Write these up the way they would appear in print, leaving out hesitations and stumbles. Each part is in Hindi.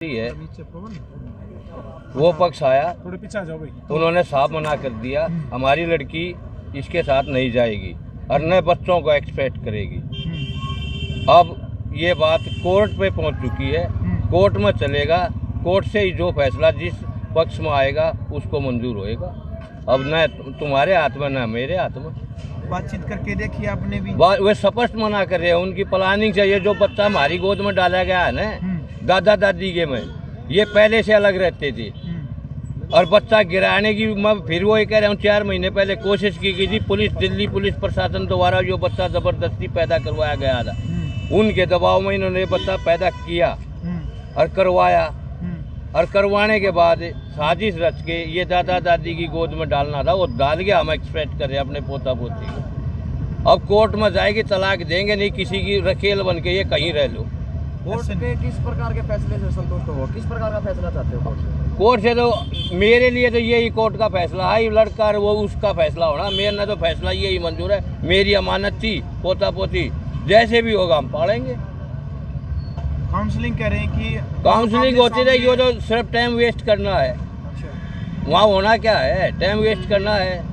है वो पक्ष आया, थोड़े पीछे आ जाओ भाई। उन्होंने साफ मना कर दिया हमारी लड़की इसके साथ नहीं जाएगी और न बच्चों को एक्सपेक्ट करेगी। अब ये बात कोर्ट पे पहुंच चुकी है, कोर्ट में चलेगा, कोर्ट से ही जो फैसला जिस पक्ष में आएगा उसको मंजूर होएगा। अब न तुम्हारे हाथ में न मेरे हाथ में। बातचीत करके देखिए आपने भी। वे स्पष्ट मना कर रहे हैं, उनकी प्लानिंग चाहिए। जो बच्चा हमारी गोद में डाला गया है ना दादा दादी के में, ये पहले से अलग रहते थे और बच्चा गिराने की मैं फिर वो कह रहा हूँ 4 महीने पहले कोशिश की गई थी पुलिस, दिल्ली पुलिस प्रशासन द्वारा जो बच्चा ज़बरदस्ती पैदा करवाया गया था, उनके दबाव में इन्होंने बच्चा पैदा किया और करवाया और करवाने के बाद साजिश रच के ये दादा दादी की गोद में डालना था, वो डाल के हम एक्सपेक्ट कर रहे हैं अपने पोता पोती को। अब कोर्ट में जाएगी, तलाक देंगे नहीं, किसी की रखेल बन के ये कहीं रह लो। कोर्ट के किस प्रकार के फैसले से संतुष्ट हो, किस प्रकार का फैसला चाहते हो कोर्ट से? कोर्ट से तो मेरे लिए तो यही कोर्ट का फैसला है, लड़का और वो उसका फैसला होना, मेरा तो फैसला यही मंजूर है। मेरी अमानत थी, पोता पोती जैसे भी होगा हम पालेंगे। काउंसलिंग कह रहे हैं कि काउंसलिंग होती रहेगी, वो तो सिर्फ टाइम वेस्ट करना है। वहाँ होना क्या है, टाइम वेस्ट करना है।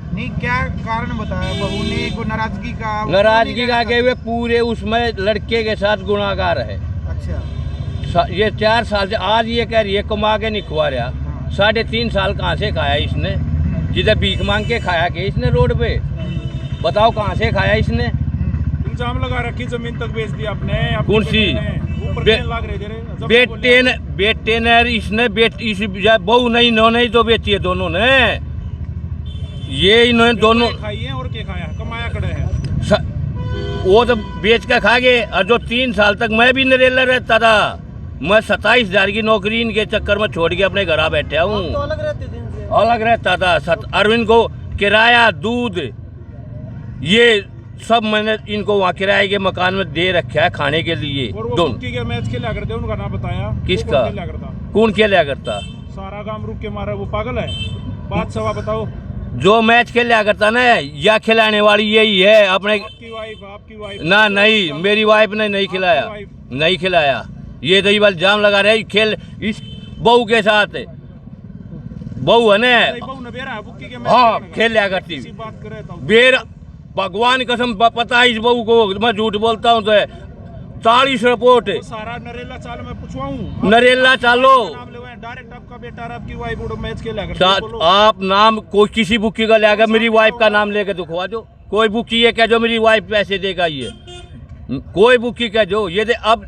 नहीं, क्या कारण बताया बहू ने? को नाराजगी का के हुए पूरे उसमें लड़के के साथ गुनाहगार है। अच्छा, ये 4 साल से आज ये कह रही है कमा के नहीं खुआ रहा। 3.5 साल कहाँ से खाया इसने? जिधर भीख मांग के खाया के इसने रोड पे, बताओ कहाँ से खाया इसने? इल्जाम लगा रखी, जमीन तक बेच दी आपने। कौन सी? बेटे ने इसने बहू नहीं, इन्होंने तो बेची है दोनों ने। ये इन्होंने दोनों खाई है और क्या खाया, कमाया कड़े है। वो तो बेच कर खा गए। और जो 3 साल तक मैं भी नरेला रहता था, मैं 27,000 की नौकरी इनके चक्कर में छोड़ के अपने घर बैठा हूँ। तो अलग रहते थे इनसे? अलग रहता था। अरविंद को किराया, दूध, ये सब मैंने इनको वहाँ किराए के मकान में दे रखा है खाने के लिए। दोनों मैच खेला करते, उनका नाम बताया। किसका? कौन खेला करता? सारा काम रुक के मारा, वो पागल है। बात सवा बताओ। जो मैच खेला करता ना, या खिलाने वाली यही है अपने। आपकी वाइफ ना, नहीं, मेरी वाइफ ने नहीं खिलाया, नहीं खिलाया। ये तो ये जाम लगा रहे खेल इस बहू के साथ। बहू है ना, हाँ, खेल लिया करती। बेर भगवान कसम पता है इस बहू को, मैं झूठ बोलता हूँ तो 40 रिपोर्ट सारा नरेला चाल में पूछवाऊं। नरेला चालो डायरेक्ट आपका बेटा और आपकी वाइफ मैच खेला आप नाम कोई किसी बुकी का लेगा, मेरी वाइफ का नाम लेके दिखवा दो। कोई बुकी ये कह दो मेरी वाइफ पैसे देगा, ये कोई बुकी कह दो। ये अब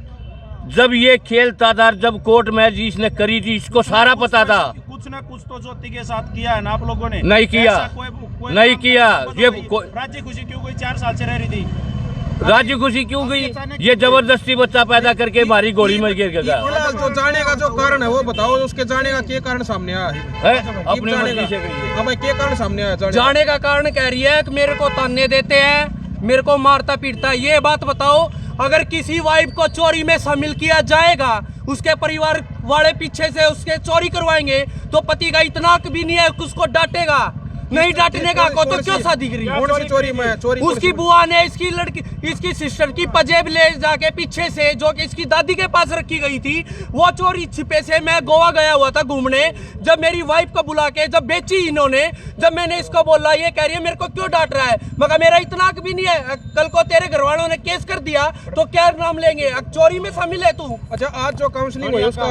जब ये खेलता था, जब कोर्ट मैच इसने करी थी, इसको सारा पता था। कुछ ना कुछ तो ज्योति के साथ किया है ना आप लोगों ने? नहीं किया, नहीं किया। ये राज्य खुशी क्यों गई? 4 साल से रह रही थी। राज्य खुशी क्यों गई? ये जबरदस्ती बच्चा पैदा करके हमारी गोली में गिर गया। जो जाने का जो कारण है वो बताओ, उसके जाने का क्या कारण सामने आया है? अपने मर्जी से कहिए। अब क्या कारण सामने आया? जाने का कारण कह रही है कि मेरे को ताने देते हैं, मेरे को मारता पीटता है। ये बात बताओ, अगर किसी वाइफ को चोरी में शामिल किया जाएगा, उसके परिवार वाले पीछे से उसके चोरी करवाएंगे, तो पति का इतना भी नहीं है कि उसको डांटेगा। नहीं डांटने का को तो क्यों शादी करी? चोरी उसकी बुआ ने इसकी लड़की, इसकी सिस्टर की पजेब ले जाके पीछे से, जो कि इसकी दादी के पास रखी गई थी, वो चोरी छिपे से। मैं गोवा गया हुआ था घूमने, जब मेरी वाइफ को बुला के जब बेची इन्होंने, जब मैंने इसको बोला, ये कह रही है मेरे को क्यों डांट रहा है। मगर मेरा इतना भी नहीं है, कल को तेरे घर वालों ने केस कर दिया तो क्या नाम लेंगे? चोरी में शामिल है तू। अच्छा, आज जो काउंसलिंग हुई उसका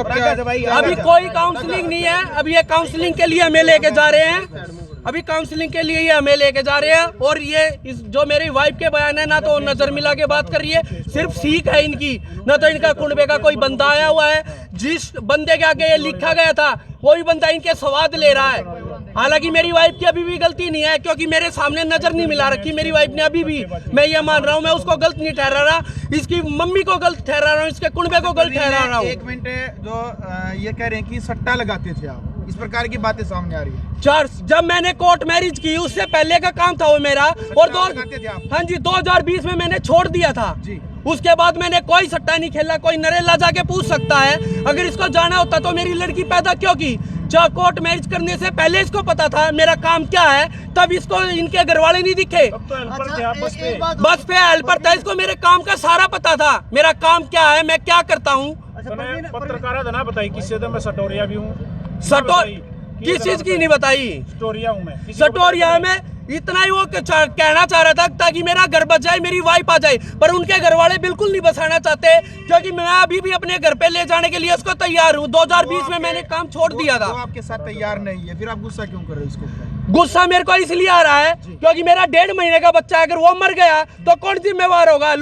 अभी कोई काउंसलिंग नहीं है। अभी ये काउंसलिंग के लिए हमें लेके जा रहे हैं, अभी काउंसलिंग के लिए ये हमें लेके जा रहे हैं। और ये जो मेरी वाइफ के बयान है ना, तो नजर मिला के बात कर रही है, सिर्फ सीख है इनकी, ना तो इनका कुनबे का कोई बंदा आया हुआ है। जिस बंदे के आगे ये लिखा गया था वही बंदा इनके स्वाद ले रहा है। हालांकि मेरी वाइफ की अभी भी गलती नहीं है, क्योंकि मेरे सामने नजर नहीं मिला रखी मेरी वाइफ ने अभी भी। मैं ये मान रहा हूँ, मैं उसको गलत नहीं ठहरा रहा, इसकी मम्मी को गलत ठहरा रहा हूँ, इसके कुनबे को गलत ठहरा रहा हूँ। 1 मिनट, जो ये कह रहे हैं कि सट्टा लगाते थे आप, इस प्रकार की बातें सामने आ रही है। जब मैंने कोर्ट मैरिज की, उससे पहले का काम था वो मेरा। और हाँ जी, 2020 में मैंने छोड़ दिया था जी। उसके बाद मैंने कोई सट्टा नहीं खेला। कोई नरेला जाके पूछ सकता है, अगर इसको जाना होता तो मेरी लड़की पैदा क्यों की? जब कोर्ट मैरिज करने से पहले इसको पता था मेरा काम क्या है, तब इसको इनके घर वाले नहीं दिखे। बस पे हेल्पर था, इसको मेरे काम का सारा पता था, मेरा काम क्या है, मैं क्या करता हूँ। तने पत्रकार धना बताई किससे तो मैं सटोरिया भी हूँ। किस चीज की नहीं बताई? सटोरिया हूँ मैं। सटोरिया में इतना ही वो कहना चाह रहा था ताकि मेरा घर बच जाए, मेरी वाइफ आ जाए, पर उनके घर वाले बिल्कुल नहीं बसाना चाहते, क्योंकि मैं अभी भी अपने घर पे ले जाने के लिए उसको तैयार हूँ। 2020 में मैंने काम छोड़ दिया था। वो आपके साथ तैयार नहीं है, फिर आप गुस्सा क्यों कर रहे हो इसको? गुस्सा मेरे को इसलिए आ रहा है क्योंकि मेरा 1.5 महीने का बच्चा है, अगर वो मर गया तो कौन जिम्मेवार होगा?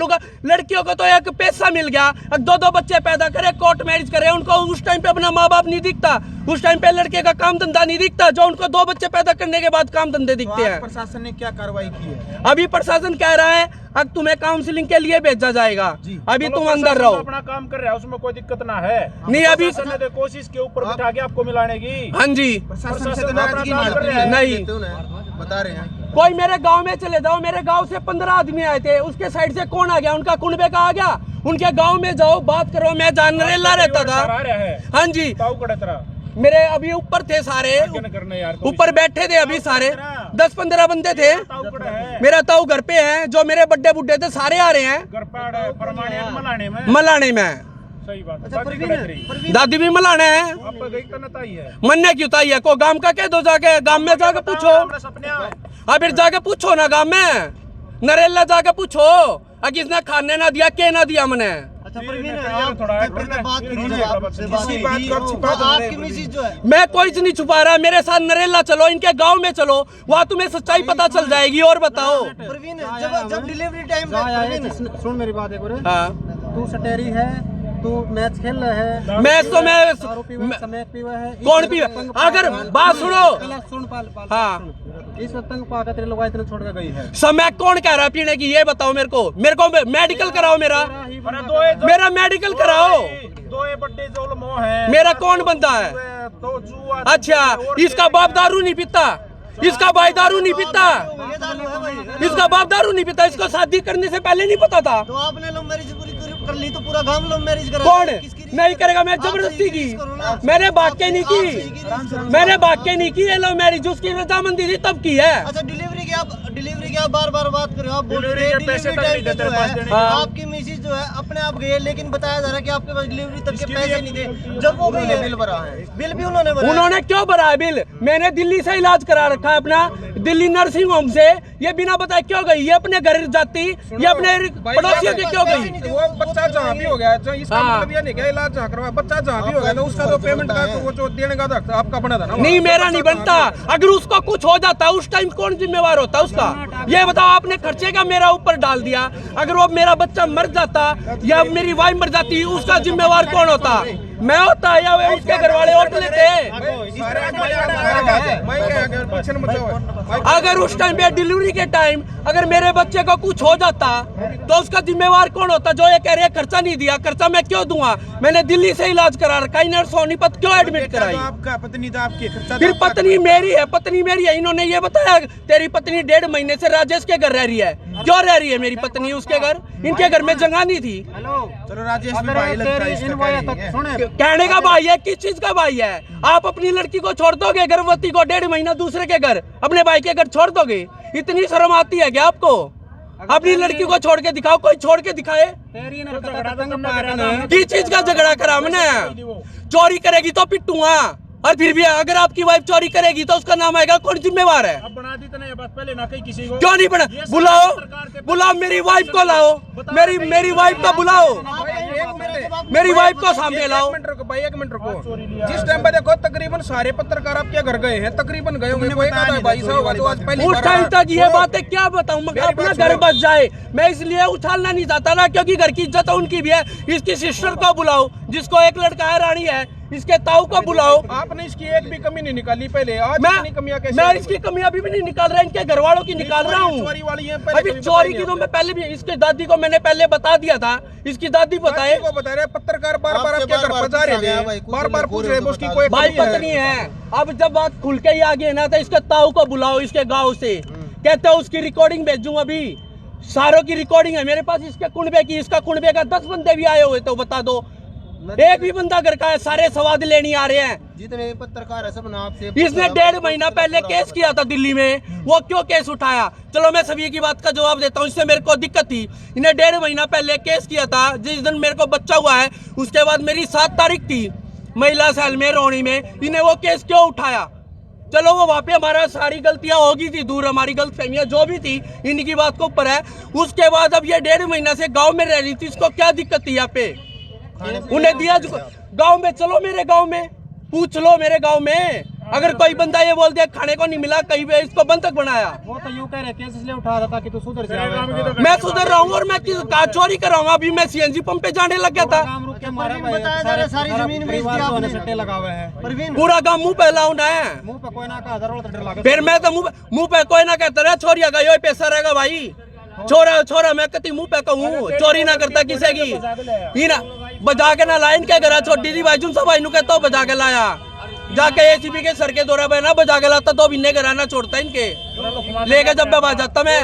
लड़कियों को तो एक पैसा मिल गया, 2-2 बच्चे पैदा करे, कोर्ट मैरिज करे, उनको उस टाइम पे अपना माँ बाप नहीं दिखता, उस टाइम पे लड़के का काम धंधा नहीं दिखता, जो उनको 2 बच्चे पैदा करने के बाद काम धंधे दिखते हैं। प्रशासन ने क्या कार्रवाई की है? अभी प्रशासन कह रहा है अब तुम्हें काउंसलिंग के लिए भेजा जाएगा, अभी तुम अंदर रहो। अपना काम कर रहा है, उसमें कोई दिक्कत ना है। नहीं अभी कोशिश के ऊपर बिठा के आपको मिलाने की। हाँ जी, प्रशासन से तो नाराजगी नहीं बता रहे हैं। कोई मेरे गांव में चले जाओ, मेरे गांव से 15 आदमी आए थे, उसके साइड से कौन आ गया? उनका कुनबे का आ गया। उनके गांव में जाओ, बात करो। मैं नरेला रहता था। हाँ जी, मेरे अभी ऊपर थे सारे, ऊपर बैठे थे अभी सारे 10-15 बंदे थे। मेरा ताऊ घर पे है, जो मेरे बड्डे बुड्ढे थे सारे आ रहे हैं मलाने में। सही बात। दादी भी मलाने है, मन्ने क्यों ताई है? को गांव का कह दो, जाके गांव में जाके पूछो। हाँ फिर जाके पूछो ना, गांव में नरेला जाके पूछो किसने खाने ना दिया, के ना दिया मैंने। मैं कोई नहीं छुपा रहा, मेरे साथ नरेला चलो, इनके गांव में चलो, वहाँ तुम्हें सच्चाई पता चल जाएगी। और बताओ जब डिलीवरी टाइम सुन मेरी बात एक बार। हाँ तू सटेरी है, तू मैच खेल रहा है। मैच तो मैं कौन पी? अगर बात सुनो, सुन हाँ इस वक्त तेरे लोग इतने छोड़ के गई है। समय कौन कह रहा है पीने की? ये बताओ मेरे को मेडिकल कराओ, मेरा मेडिकल कराओ। मेरा कौन बंदा है? अच्छा, इसका बाप दारू नहीं पीता, इसका भाई दारू नहीं पीता, इसका बाप दारू नहीं पीता। इसको शादी करने से पहले नहीं पता था। तो आपने लव मैरिज कर ली तो पूरा गांव लव मैरिज करा। कौन नहीं करेगा? मैं जबरदस्ती की, मैंने भाग के नहीं की, मैंने भाग के नहीं की ये लव मैरिज। उसकी रजामंदी थी तब की है। अच्छा, डिलीवरी की आप बार बात कर रहे हो। आप बोल रहे हैं डिलीवरी टाइम जो है आपकी मिसेज जो है अपने आप गए, लेकिन बताया जा रहा है कि आपके पास डिलीवरी तक के पैसे नहीं थे। जब वो गई बिल भरा है, बिल भी उन्होंने क्यों भरा है बिल? मैंने दिल्ली से इलाज करा रखा है अपना, दिल्ली नर्सिंग होम से। ये बिना बताए क्यों गई? ये अपने घर जाती, ये अपने पड़ोसियों के क्यों गई? वो बच्चा जहाँ भी हो गया, इसका मतलब ये नहीं क्या इलाज जहाँ करवा, बच्चा जहाँ भी हो गया तो उसका तो पेमेंट का वो जो देने का था आपका बना था ना। नहीं, मेरा नहीं बनता। अगर उसको कुछ हो जाता उस टाइम कौन जिम्मेवार होता उसका? ये बताओ, आपने खर्चे का मेरा ऊपर डाल दिया। अगर वो मेरा बच्चा मर जाता या मेरी वाइफ मर जाती, उसका जिम्मेवार कौन होता? मैं होता या उसके घर वाले होट लेते? अगर उस टाइम पे डिलीवरी के टाइम अगर मेरे बच्चे को कुछ हो जाता तो उसका जिम्मेवार कौन होता? जो ये कह रहे हैं खर्चा नहीं दिया, खर्चा मैं क्यों दूंगा? मैंने दिल्ली से इलाज करा रखा है, सोनीपत क्यों एडमिट कराई? आपका पत्नी था आपकी, फिर पत्नी मेरी है, पत्नी मेरी है। इन्होंने ये बताया तेरी पत्नी 1.5 महीने से राजेश के घर रह रही है। क्यों रह रही है मेरी पत्नी उसके घर? इनके घर में जगह नहीं थी। चलो राजेश भी भाई लगता है इसका, कहने का भाई है, किस चीज का भाई है? आप अपनी लड़की को छोड़ दोगे गर्भवती को 1.5 महीना दूसरे के घर, अपने भाई के घर छोड़ दोगे? इतनी शर्म आती है क्या आपको? अपनी लड़की को छोड़ के दिखाओ, कोई छोड़ के दिखाए। किस चीज का झगड़ा करा मैंने? चोरी करेगी तो पिटूंगा, और फिर भी अगर आपकी वाइफ चोरी करेगी तो उसका नाम आएगा, कौन जिम्मेवार है? अब बना दी तो बात पहले ना कहीं किसी को। क्यों नहीं बना? बुलाओ मेरी वाइफ को लाओ, मेरी वाइफ को बुलाओ, मेरी वाइफ को सामने लाओ। भाई 1 मिनट रुको। जिस टाइम पे देखो तकरीबन सारे पत्रकार आपके घर गए हैं, तकरीबन गए होंगे, कोई कहता है भाई साहब तो आज पहले उस टाइम तक ये बातें क्या बताऊं? मगर अपना घर बच जाए, मैं इसलिए उछालना नहीं चाहता ना, क्योंकि घर की इज्जत उनकी भी है। इसकी सिस्टर को बुलाओ, जिसको एक लड़का है, रानी है, इसके ताऊ को बुलाओ। आपने इसकी एक भी कमी नहीं निकाली पहले, आज इतनी कमियां कैसे? मैं इसकी कमी अभी भी नहीं निकाल रहा, इनके घर वालों की निकाल रहा हूँ। चोरी वाली है, अभी चोरी की तो मैं पहले भी इसके दादी को मैंने पहले बता दिया था। इसकी दादी बताए, बता रहे पत्रकार बार-बार आपके घर पर जा रहे थे, बार-बार पूछ रहे उसकी कोई भाई पत्नी है। अब जब बात खुल के ही आ गई ना, तो इसके ताऊ को बुलाओ इसके गाँव से। कहते हो उसकी रिकॉर्डिंग भेजूं, अभी सारों की रिकॉर्डिंग है मेरे पास, इसके कुनबे की, इसका कुनबे का 10 बंदे भी आए हुए तो बता दो। एक भी बंदा घर का है, सारे सवाद लेने आ रहे हैं। जितने पत्रकार है सब नाम से इसने 1.5 महीना पहले केस किया था दिल्ली में, वो क्यों केस उठाया? चलो मैं सभी की बात का जवाब देता हूँ, इससे मेरे को दिक्कत थी। इन्हें 1.5 महीना पहले केस किया था, जिस दिन मेरे को बच्चा हुआ है उसके बाद मेरी 7 तारीख थी महिला सेल में रोहनी में, इन्हें वो केस क्यों उठाया? चलो वो वहाँ पे हमारा सारी गलतियां होगी थी दूर, हमारी गलतफहमियां जो भी थी इनकी बात को ऊपर है। उसके बाद अब ये 1.5 महीना से गांव में रह रही थी, इसको क्या दिक्कत थी? यहाँ पे उन्हें दिया गांव में, चलो मेरे गांव में पूछ लो, मेरे गांव में अगर कोई बंदा ये बोल दिया खाने को नहीं मिला कहीं पे, इसको बंधक बनाया। वो तो यूं कह रहे केस इसलिए उठा रहा था कि तू सुधर जाए। मैं सुधर रहा हूँ और मैं चोरी कर रहा हूँ। अभी मैं सीएनजी पंप पे जाने लग गया था, सारी जमीन सट्टे लगा हुए हैं, पूरा गाँव मुँह पे लाउंड है, मुंह पे कोई ना कहा। फिर मैं तो मुँह पे कोई ना कहता रहा छोरिया का यो पैसा रहेगा भाई, छोरा मैं कति मुंह पे कहूँ, चोरी ना करता किसी की। ही ना बजा के ना लाइन के घर छोटी दी भाई जुन सब भाई कहता हूँ बजा के लाया, जाके एसीपी के सर के दौरा पे ना बजा के लाता तो बिन्ने घराना छोड़ता इनके लेके जब मैं जाता मैं।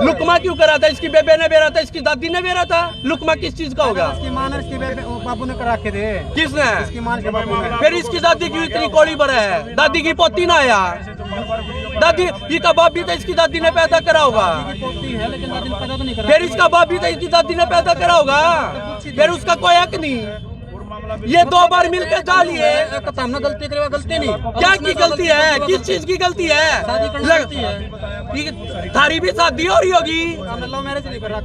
लुकमा क्यों करा था? इसकी बेबे ने बेरा था, इसकी दादी ने बेरा था। लुकमा किस चीज का होगा? बाबू ने करा के दे। किसने? इसकी मां के बाबू ने। फिर इसकी दादी क्यों इतनी कोड़ी पर है? दादी की पोती ना आया, दादी इसका बाप भी था, इसकी दादी ने पैदा करा होगा। फिर इसका बाप भी था, इसकी दादी ने पैदा करा होगा, फिर उसका कोई हक नहीं। ये 2 बार मिलकर जा लिए, गलती करे गलती नहीं, क्या की गलती है? किस चीज की गलती है? थारी भी शादी हो रही होगी। लव मैरिज नहीं कर रहा।